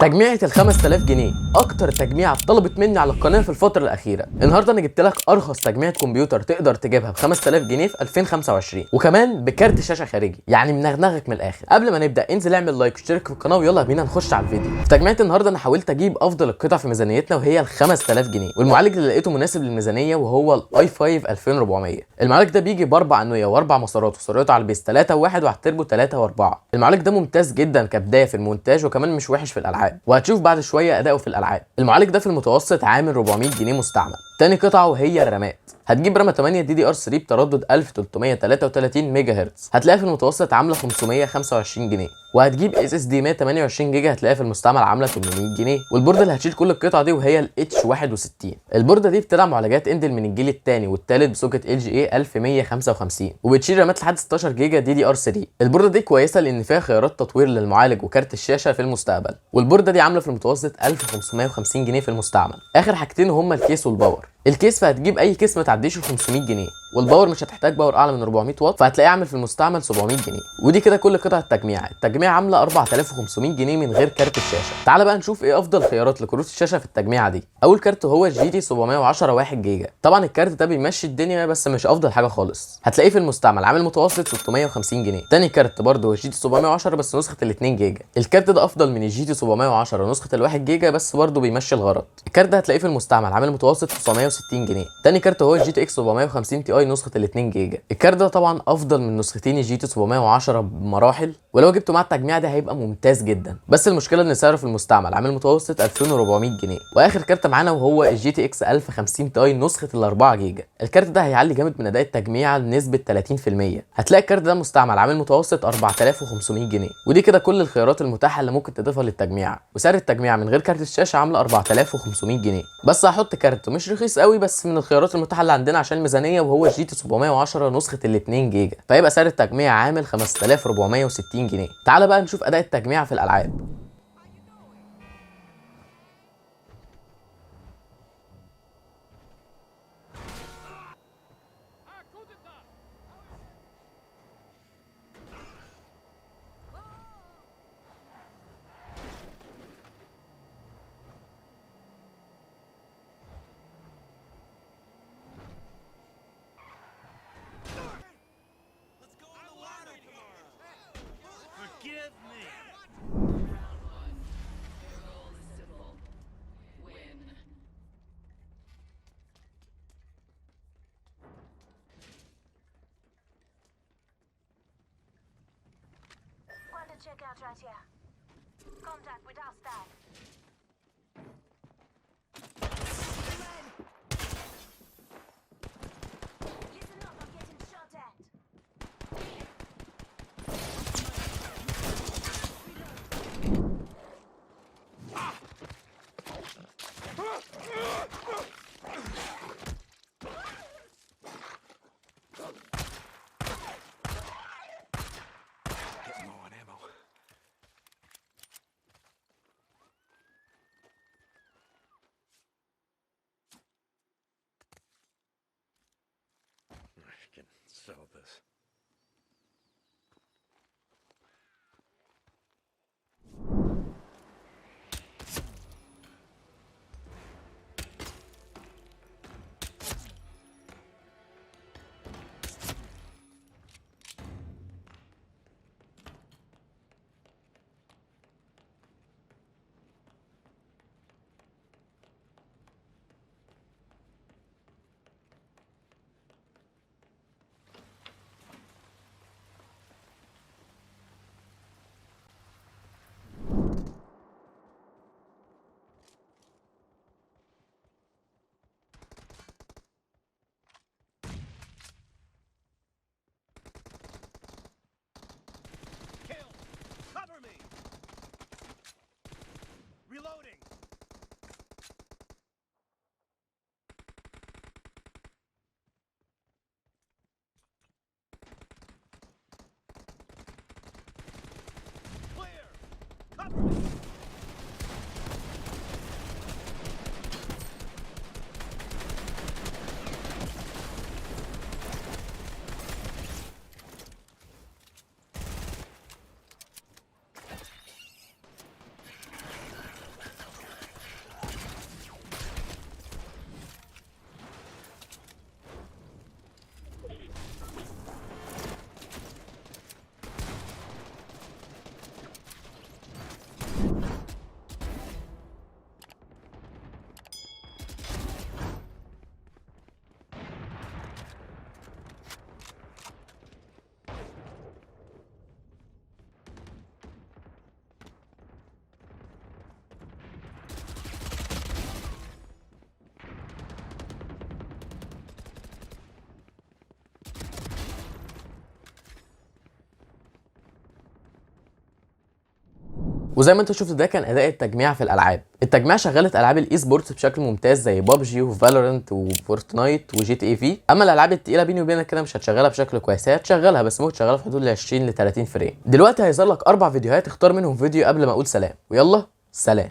تجميعة ال 5000 جنيه أكتر تجميعة اتطلبت مني على القناة في الفترة الأخيرة. النهاردة أنا جبت لك أرخص تجميعة كمبيوتر تقدر تجيبها ب 5000 جنيه في 2025 وكمان بكارت شاشة خارجي، يعني منغنغك من الآخر. قبل ما نبدأ انزل اعمل لايك واشترك في القناة ويلا بينا نخش على الفيديو. في تجميعة النهاردة أنا حاولت أجيب أفضل القطع في ميزانيتنا وهي ال 5000 جنيه، والمعالج اللي لقيته مناسب للميزانية وهو الاي 5 2400. المعالج ده بيجي بأربع أنوية وأربع مسارات وسرعته على البيس 3 و1 وعلى التربو 3 و4. المعالج ده ممتاز جدا كبداية في المونتاج وكمان مش وحش في الألعاب، وهتشوف بعد شويه اداؤه في الالعاب. المعالج ده في المتوسط عامل 400 جنيه مستعمل. تاني قطعه وهي الرامات. هتجيب رامه 8 دي دي ار 3 بتردد 1333 ميجا هرتز، هتلاقيها في المتوسط عامله 525 جنيه. وهتجيب اس اس دي 128 جيجا، هتلاقيها في المستعمل عامله 800 جنيه. والبورده اللي هتشيل كل القطع دي وهي الاتش 61. البورده دي بتدعم معالجات انتل من الجيل الثاني والثالث بسوكت ال جي اي 1155، وبتشيل رامات لحد 16 جيجا دي دي ار 3. البورده دي كويسه لان فيها خيارات تطوير للمعالج وكارت الشاشه في المستقبل. والبورده دي عامله في المتوسط 1550 جنيه في المستعمل. اخر حاجتين هما الكيس والباور. الكيس فهتجيب اي كيس ما تعديش ال 500 جنيه، والباور مش هتحتاج باور اعلى من 400 واط، فهتلاقيه عامل في المستعمل 700 جنيه. ودي كده كل قطع التجميع عامله 4500 جنيه من غير كارت الشاشه. تعال بقى نشوف ايه افضل خيارات لكروت الشاشه في التجميعه دي. اول كارت هو الجي تي 710 1 جيجا. طبعا الكارت ده بيمشي الدنيا بس مش افضل حاجه خالص، هتلاقيه في المستعمل عامل متوسط 650 جنيه. تاني كارت برده هو الجي تي 710 بس نسخه ال 2 جيجا. الكارت ده افضل من الجي تي 710 نسخه ال 1 جيجا بس برده بيمشي الغرض. الكارت ده هتلاقيه في المستعمل عامل متوسط 960 جنيه. تاني كارت هو الجي تي اكس 750 تي اي نسخه ال 2 جيجا. الكارت ده طبعا افضل من نسختين الجي تي 710 بمراحل، ولو جبته مع التجميع ده هيبقى ممتاز جدا. بس المشكله ان سعره في المستعمل عامل متوسط 2400 جنيه. واخر كارت معانا وهو الجي تي اكس 1050 تي اي نسخه ال 4 جيجا. الكارت ده هيعلي جامد من اداء التجميع لنسبه 30%. هتلاقي الكارت ده مستعمل عامل متوسط 4500 جنيه. ودي كده كل الخيارات المتاحه اللي ممكن تضيفها للتجميع. وسعر التجميع من غير كارت الشاشه عامله 4500 جنيه. بس هحط كارت مش رخيص قوي بس من الخيارات المتاحه اللي عندنا عشان الميزانيه وهو الجي تي 710 نسخه ال 2 جيجا، فيبقى سعر التجميع عامل 5460 جنيه. تعال بقى نشوف اداء التجميع في الالعاب. Forgive me! Want to check out right here. Contact with our staff. Listen up, I'm getting shot at. Getting low on ammo. I can sell this. وزي ما انت شفت ده كان اداء التجميع في الالعاب. التجميع شغلت العاب الاي سبورتس بشكل ممتاز زي بابجي وفالورنت وفورتنايت وجي تي اي في. اما الالعاب التقيله بيني وبينك كده مش هتشغلها بشكل كويس، هي هتشغلها بس ممكن تشغلها في حدود ال 20 ل 30 فريم. دلوقتي هيظهر لك 4 فيديوهات، اختار منهم فيديو قبل ما اقول سلام، ويلا سلام.